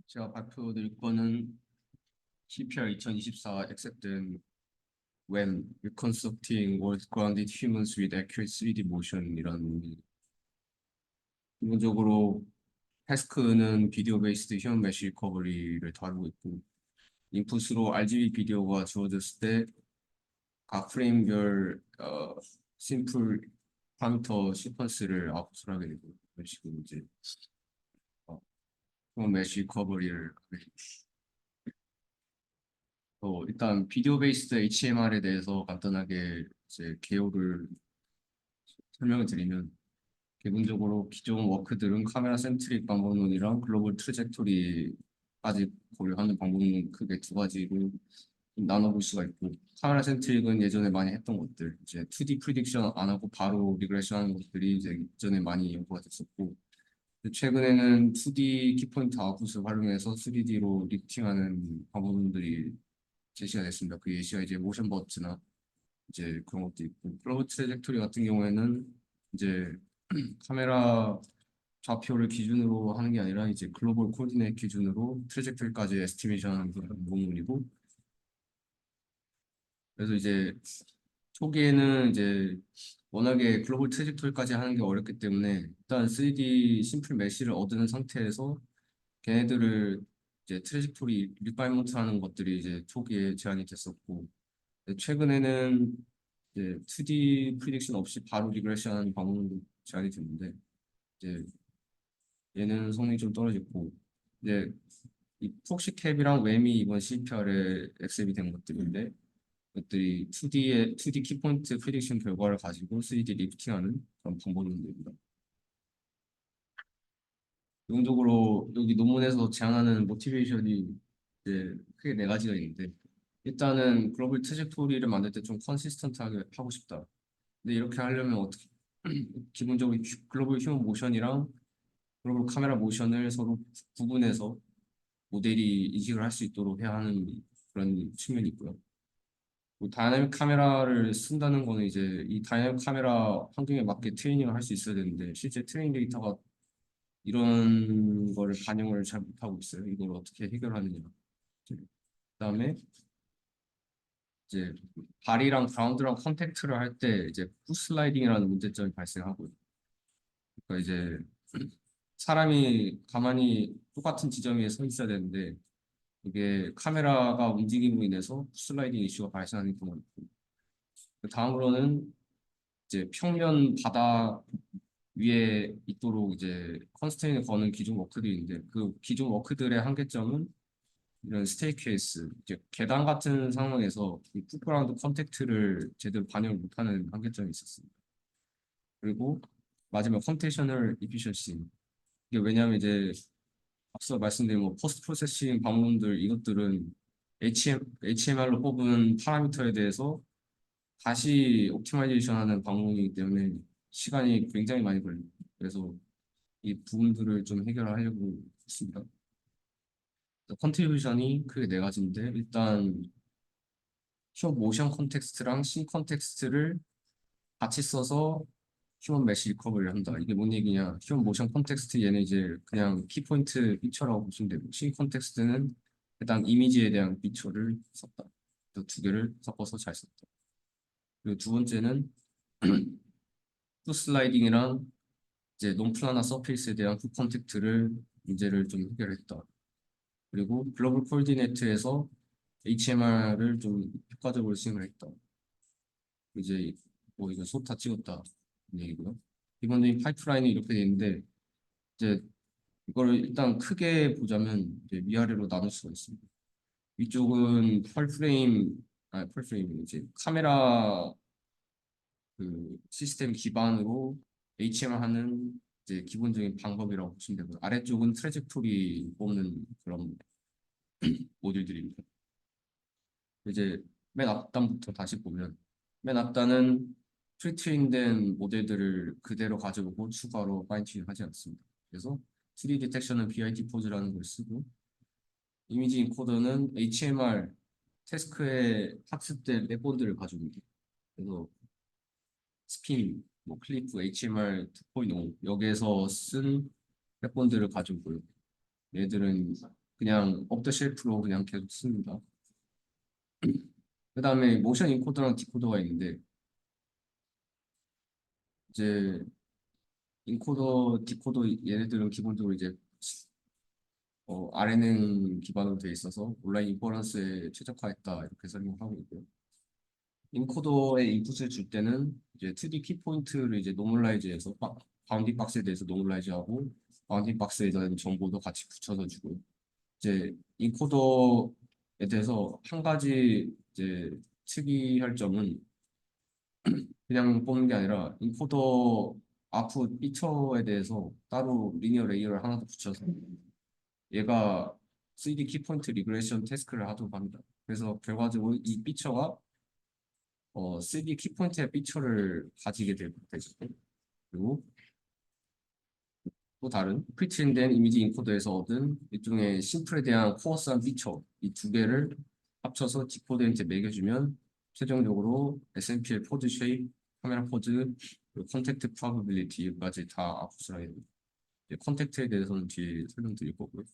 제가 발표드릴 거는 CPR 2024 accepted when reconstructing world-grounded humans with accurate 3D motion이라는 기본적으로 태스크는 비디오 베이스드 휴먼 메쉬 리커버리를 다루고 있고 인풋으로 RGB 비디오가 주어졌을 때 각 프레임별 심플 파라미터 시퀀스를 아웃풋을 하게 되고 이런 식으로 이제 휴먼 메쉬 리커버리를 하게 됩니다. 일단 비디오 베이스드 HMR에 대해서 간단하게 이제 개요를 설명을 드리면 기본적으로 기존 워크들은 카메라 센트릭 방법론이랑 글로벌 트래젝토리까지 고려하는 방법론 크게 두 가지로 좀 나눠볼 수가 있고 카메라 센트릭은 예전에 많이 했던 것들 이제 2D 프리딕션 안 하고 바로 리그레션 하는 것들이 이제 예전에 많이 연구가 됐었고 최근에는 2D 키포인트 아웃풋을 활용해서 3D로 리프팅하는 방법론들이 제시가 됐습니다. 그 예시가 이제 모션 버츠나 이제 그런 것도 있고 클로브 트래젝토리 같은 경우에는 이제 카메라 좌표를 기준으로 하는 게 아니라 이제 글로벌 코디네이트 기준으로 트래젝토리까지 에스티메이션하는 그런 부분이고 그래서 이제 초기에는 이제 워낙에 글로벌 트래젝토리까지 하는 게 어렵기 때문에 일단 3D 심플 메쉬를 얻은 상태에서 걔네들을 이제 트래젝토리 리파이먼트 하는 것들이 이제 초기에 제한이 됐었고 최근에는 이제 2D 프리딕션 없이 바로 리그레션 하는 방법도 제한이 됐는데 이제 얘는 성능이 좀 떨어졌고 이제 이 폭시캡이랑 웸이 이번 CPR에 액셉이 된 것들인데 그것들이 2D 키포인트 프리딕션 결과를 가지고 3D 리프팅하는 그런 방법론들입니다. 기본적으로 여기 논문에서 제안하는 모티베이션이 이제 크게 네 가지가 있는데 일단은 글로벌 트젝토리를 만들 때 좀 컨시스턴트하게 하고 싶다. 근데 이렇게 하려면 어떻게 기본적으로 글로벌 휴먼 모션이랑 글로벌 카메라 모션을 서로 구분해서 모델이 인식을 할 수 있도록 해야 하는 그런 측면이 있고요. 다이나믹 카메라를 쓴다는 거는 이제 이 다이나믹 카메라 환경에 맞게 트레이닝을 할 수 있어야 되는데 실제 트레이닝 데이터가 이런 거를 반영을 잘 못하고 있어요. 이걸 어떻게 해결하느냐. 그다음에 이제 발이랑 그라운드랑 컨택트를 할 때 이제 푸슬라이딩이라는 문제점이 발생하고요. 그러니까 이제 사람이 가만히 똑같은 지점에 서 있어야 되는데 이게 카메라가 움직임으로 인해서 푸슬라이딩 이슈가 발생하는 경우가 있고 다음으로는 이제 평면 바닥 위에 있도록 이제 컨스트레인을 거는 기존 워크들이 있는데 그 기존 워크들의 한계점은 이런 스테이케이스, 이제 계단 같은 상황에서 이 풋그라운드 컨택트를 제대로 반영을 못하는 한계점이 있었습니다. 그리고 마지막 컴퓨테이셔널 이피셔시 이게 왜냐하면 이제 앞서 말씀드린 뭐 포스트 프로세싱 방법들 이것들은 HMR로 뽑은 파라미터에 대해서 다시 옵티마이제이션 하는 방법이기 때문에 시간이 굉장히 많이 걸립니다. 그래서 이 부분들을 좀 해결하려고 했습니다. 컨트리뷰션이 크게 네 가지인데 일단 휴먼 모션 컨텍스트랑 씬 컨텍스트를 같이 써서 휴먼 메쉬 리커버리를 한다. 이게 뭔 얘기냐? 휴먼 모션 컨텍스트 얘는 이제 그냥 키포인트 피처라고 보시면 되고 씬 컨텍스트는 해당 이미지에 대한 피처를 썼다. 두 개를 섞어서 잘 썼다. 그리고 두 번째는 푸 슬라이딩이랑 이제 논플라나 서페이스에 대한 후 컨택트를 문제를 좀 해결했다. 그리고 글로벌 코디네이트에서 HMR을 좀 효과적으로 수행을 했다. 이제 뭐 이거 소 다 찍었다 얘기고요. 기본적인 파이프라인이 이렇게 돼 있는데 이제 이걸 일단 크게 보자면 이제 위아래로 나눌 수가 있습니다. 위쪽은 펄프레임 이제 카메라 그 시스템 기반으로 HMR 하는 이제 기본적인 방법이라고 보시면 되고 아래쪽은 트래젝토리 뽑는 그런 모듈들입니다. 이제 맨 앞단부터 다시 보면 맨 앞단은 프리트레인된 모델들을 그대로 가져오고 추가로 파인튜닝 하지 않습니다. 그래서 3D 디텍션은 BIT 포즈라는 걸 쓰고 이미지 인코더는 HMR 태스크에 학습된 백본들을 가져옵니다. 그래서 스핀, 뭐 클리프, HMR 2.5 여기에서 쓴 백본들을 가져오고요. 얘들은 그냥 업더 쉘프로 그냥 계속 씁니다. 그 다음에 모션 인코더랑 디코더가 있는데 이제 인코더, 디코더 얘네들은 기본적으로 이제 RNN 기반으로 돼 있어서 온라인 인퍼런스에 최적화했다 이렇게 설명하고 있고요. 인코더에 인풋을 줄 때는 이제 2D 키 포인트를 이제 노멀라이즈해서 바운딩 박스에 대해서 노멀라이즈하고 바운딩 박스에 대한 정보도 같이 붙여서 주고 이제 인코더에 대해서 한 가지 이제 특이할 점은 그냥 뽑는 게 아니라 인코더 아웃풋 피처에 대해서 따로 리니어 레이어를 하나 더 붙여서 얘가 3D 키포인트 리그레이션 태스크를 하도록 합니다. 그래서 결과적으로 이 피처가 3D 키포인트의 피처를 가지게 되죠. 그리고 또 다른 프리트린된 이미지 인코더에서 얻은 일종의 심플에 대한 코어스한 피처 이 두 개를 합쳐서 디코더한테 매겨주면 최종적으로 SMPL 포즈 쉐입, 카메라 포즈, 그리고 컨택트 프로바빌리티까지 다 아웃풋을 하게 됩니다. 컨택트에 대해서는 뒤에 설명드릴 거고요.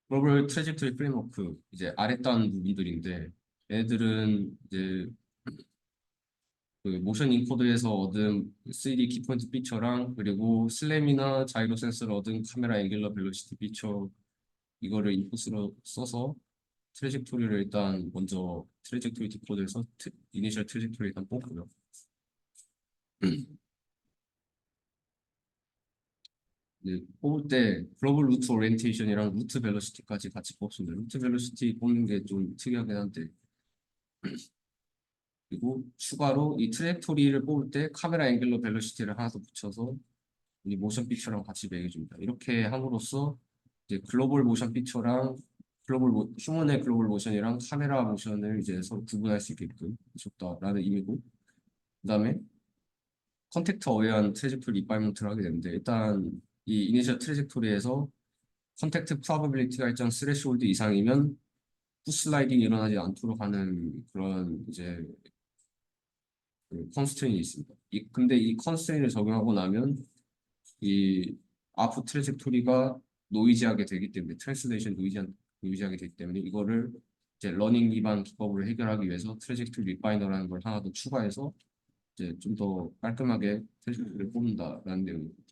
글로벌 트래젝토리 프레임워크 이제 아랫단 부분들인데 얘네들은 이제 그 모션 인코더에서 얻은 3D 키포인트 피처랑 그리고 슬램이나 자이로 센서를 얻은 카메라 앵귤러 벨로시티 피처 이거를 인풋으로 써서 트래젝토리를 일단 먼저 트래젝토리 디코더에서 이니셜 트래젝토리 일단 뽑고요. 이제 뽑을 때 글로벌 루트 오리엔테이션이랑 루트 벨로시티까지 같이 뽑습니다. 루트 벨로시티 뽑는 게 좀 특이하긴 한데 그리고 추가로 이 트랙토리를 뽑을 때 카메라 앵글러 벨로시티를 하나 더 붙여서 이 모션 피처랑 같이 매겨줍니다. 이렇게 함으로써 이제 글로벌 모션 피처랑 휴먼의 글로벌 모션이랑 카메라 모션을 이제 서로 구분할 수 있게끔 해줬다라는 의미고 그다음에 컨택터 어웨어한 트래젝토리 리파이먼트를 하게 되는데 일단 이 이니셜 트래젝토리에서 컨택트 프로바빌리티가 일정 스레시홀드 이상이면 푸슬라이딩이 일어나지 않도록 하는 그런 이제 그 컨스트레인이 있습니다. 근데 이 컨스트레인을 적용하고 나면 이 아프 트래젝토리가 노이즈하게 되기 때문에 트랜슬레이션 노이즈하게 되기 때문에 이거를 이제 러닝 기반 기법으로 해결하기 위해서 트래젝토리 리파이너라는 걸 하나 더 추가해서 이제 좀 더 깔끔하게 트래젝토리를 뽑는다라는 내용입니다.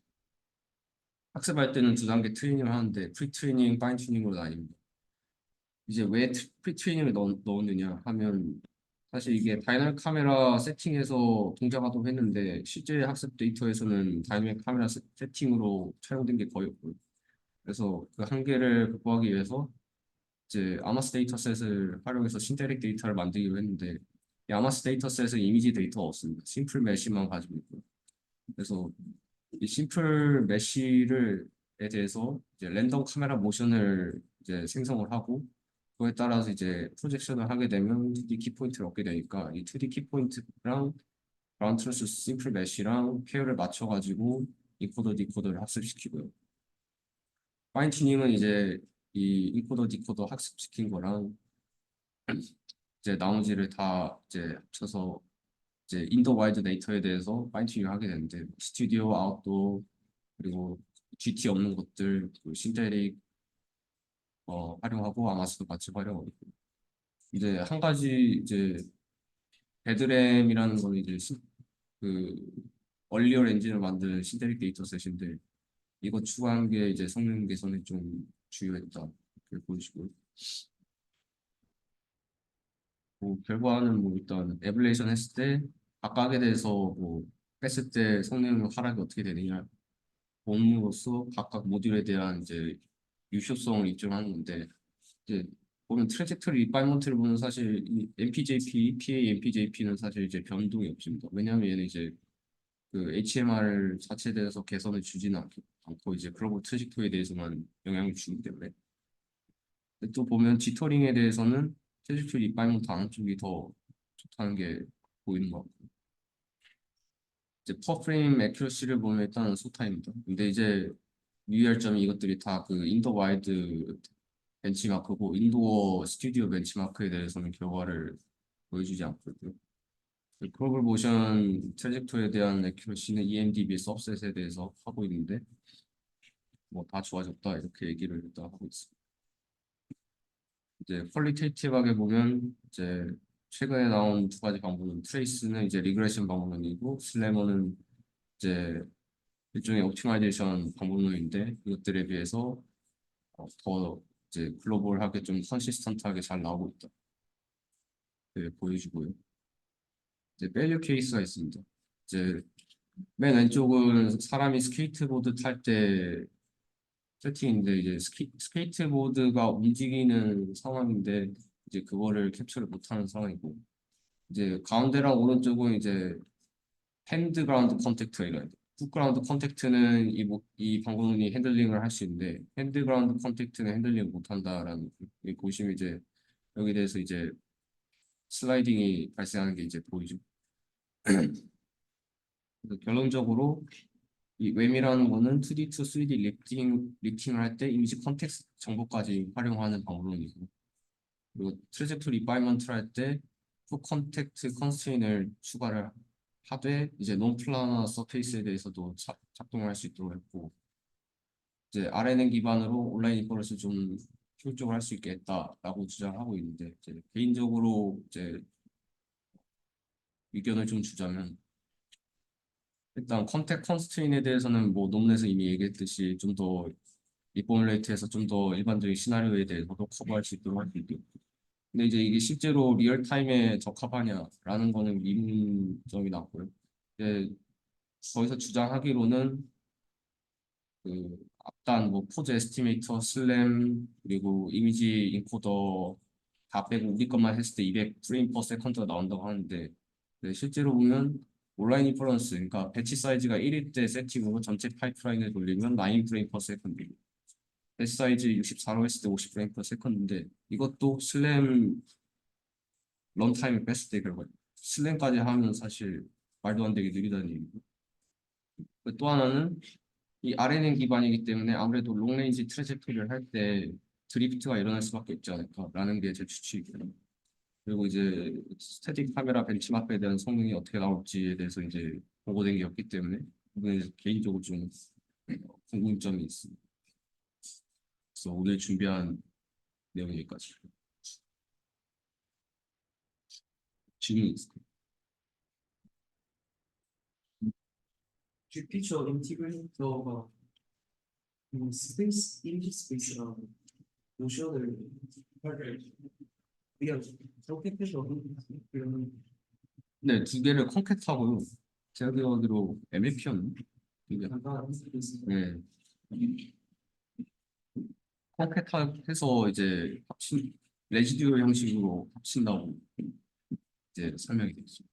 학습할 때는 두 단계 트레이닝을 하는데 프리 트레이닝, 파인 튜닝으로 나뉩니다. 이제 왜 프리 트레이닝을 넣었느냐 하면 사실 이게 다이나믹 카메라 세팅에서 동작하도록 했는데 실제 학습 데이터에서는 다이나믹 카메라 세팅으로 촬영된 게 거의 없고요. 그래서 그 한계를 극복하기 위해서 이제 아마스 데이터셋을 활용해서 신테릭 데이터를 만들기로 했는데 이 아마스 데이터셋은 이미지 데이터가 없습니다. 심플 메쉬만 가지고 있고요. 그래서 이 심플 메쉬를에 대해서 이제 랜덤 카메라 모션을 이제 생성을 하고 그거에 따라서 이제 프로젝션을 하게 되면 2D 키포인트를 얻게 되니까 이 2D 키포인트랑 그라운드 트루스 심플 메쉬랑 페어를 맞춰가지고 인코더 디코더를 학습시키고요. 파인 튜닝은 이제 이 인코더 디코더 학습시킨 거랑 이제 나머지를 다 이제 합쳐서 이제 인더 와이드 데이터에 대해서 파인 튜닝을 하게 되는데 스튜디오 아웃도 그리고 GT 없는 것들 그리고 신테릭 활용하고 아마스도 같이 활용하고 있고 이제 한 가지 이제 베드램이라는 건 이제 그 얼리얼 엔진을 만든 신테릭 데이터셋인데 이거 추가한 게 이제 성능 개선에 좀 주요했다 이렇게 보시고요. 뭐 결과는 뭐 일단 에블레이션 했을 때 각각에 대해서 뭐 뺐을 때 성능 하락이 어떻게 되느냐 본으로서 각각 모듈에 대한 이제 유효성을 입증하는 건데 이제 보면 트래젝토리 리파이먼트를 보면 사실 이 MPJP, PA, MPJP는 사실 이제 변동이 없습니다. 왜냐하면 얘는 이제 그 HMR 자체에 대해서 개선을 주지는 않고 이제 글로벌 트래젝토리에 대해서만 영향을 주기 때문에 근데 또 보면 지터링에 대해서는 트래젝토리 리파이먼트 안쪽이 더 좋다는 게 보이는 것 같고 이제 퍼 프레임 애큐러시를 보면 일단 소타입니다. 근데 이제 유의할 점이 이것들이 다 그 인더 와이드 벤치마크고 인도어 스튜디오 벤치마크에 대해서는 결과를 보여주지 않거든요. 글로벌 모션 트래젝토리에 대한 애큐러시는 EMDB 서브셋에 대해서 하고 있는데 뭐 다 좋아졌다 이렇게 얘기를 일단 하고 있어. 이제 퀄리테이티브하게 보면 이제 최근에 나온 두 가지 방법은 트레이스는 이제 리그레션 방법론이고 슬래머는 이제 일종의 옵티마이제이션 방법론인데 이것들에 비해서 더 이제 글로벌하게 좀 컨시스턴트하게 잘 나오고 있다. 네, 보여주고요. 이제 밸류 케이스가 있습니다. 이제 맨 왼쪽은 사람이 스케이트보드 탈 때 세팅인데 이제 스케이트보드가 움직이는 상황인데 이제 그거를 캡처를 못하는 상황이고 이제 가운데랑 오른쪽은 이제 핸드 그라운드 컨택트가 이거예요. 풋 그라운드 컨택트는 이 방법론이 핸들링을 할 수 있는데 핸드 그라운드 컨택트는 핸들링을 못한다라는 보시면 이제 여기 대해서 이제 슬라이딩이 발생하는 게 이제 보이죠. 그래서 결론적으로 이 웸이라는 거는 2D to 3D 리프팅을 할 때 이미지 컨텍스트 정보까지 활용하는 방법론이고 그리고 트래젝토리 리파이먼트를 할 때 풋 컨택트 컨스트레인을 추가를 하되 이제 논 플라너 서페이스에 대해서도 작동을 할 수 있도록 했고 이제 RNN 기반으로 온라인 인퍼런스를 좀 효율적으로 할 수 있겠다라고 주장하고 있는데 이제 개인적으로 이제 의견을 좀 주자면 일단 컨택 컨스트레인에 대해서는 뭐 논문에서 이미 얘기했듯이 좀 더 리포뮬레이트해서 좀 더 일반적인 시나리오에 대해서도 커버할 수 있도록 할 수 있고 근데 이제 이게 실제로 리얼타임에 적합하냐라는 거는 의문점이 났고요. 이제 거기서 주장하기로는 그 앞단 뭐 포즈 에스티메이터, 슬램 그리고 이미지 인코더 다 빼고 우리 것만 했을 때 200 프레임 퍼 세컨드가 나온다고 하는데 네, 실제로 보면 온라인 인퍼런스 그러니까 배치 사이즈가 1일 때 세팅으로 전체 파이프라인을 돌리면 9 프레임 퍼 세컨드 배치 사이즈 64로 했을 때 50 프레임 퍼 세컨드인데 이것도 슬램 런타임을 뺐을 때 결과 슬램까지 하면 사실 말도 안 되게 느리다는 얘기고 또 하나는 이 RNN 기반이기 때문에 아무래도 롱레인지 트래젝토리를 할 때 드리프트가 일어날 수밖에 없지 않을까라는 게 제 추측이고요. 그리고 이제 스태틱 카메라 벤치마크에 대한 성능이 어떻게 나올지에 대해서 이제 보고된 게 없기 때문에 이건 개인적으로 좀 궁금점이 있습니다. 그래서 오늘 준비한 내용이 여기까지. 질문 있을까요? 빅피처 인티그레이터가 스페이스 이미지 스페이스랑 모션을 그냥 그렇게 해서 그러면 네, 두 개를 컨캣하고요. 제가 기억하기로 MLP였나? 이게 간단한 스페이스 네, 컨캣해서 이제 레지듀얼 형식으로 합친다고 이제 설명이 됐죠.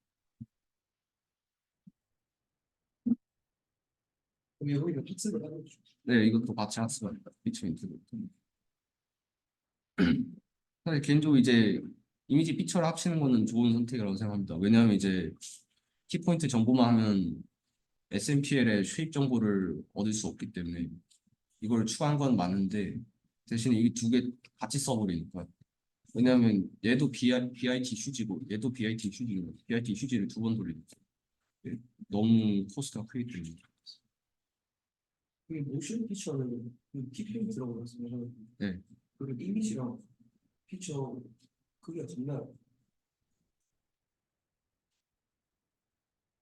그러면 오히려 학습을 하는 거죠. 네, 이것도 같이 학습합니다. 피처 인트로. 사실 개인적으로 이제 이미지 피처를 합치는 거는 좋은 선택이라고 생각합니다. 왜냐하면 이제 키포인트 정보만 하면 SMPL의 수입 정보를 얻을 수 없기 때문에 이걸 추가한 건 맞는데 대신에 이 두 개 같이 써버리니까 왜냐하면 얘도 BIT 휴지고 얘도 BIT 휴지고 BIT 휴지를 두 번 돌리니까 네, 너무 코스트가 크기 때문에 그 모션 피처는 그 TPM 들어가서 네. 그 이미지랑 피처 그게 정말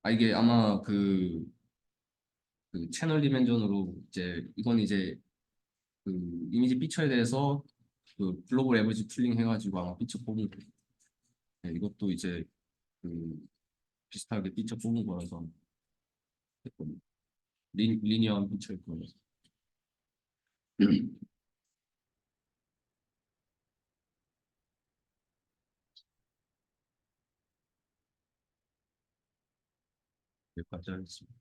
아 이게 아마 그 채널 디멘전으로 이제 이건 이제 그 이미지 피처에 대해서 그 글로벌 에버지 툴링 해가지고 아마 피처 뽑은 거예요. 네, 이것도 이제 그 비슷하게 피처 뽑은 거라서 했거든요. 리니어한 피처일 거라서 여기까지 하겠습니다.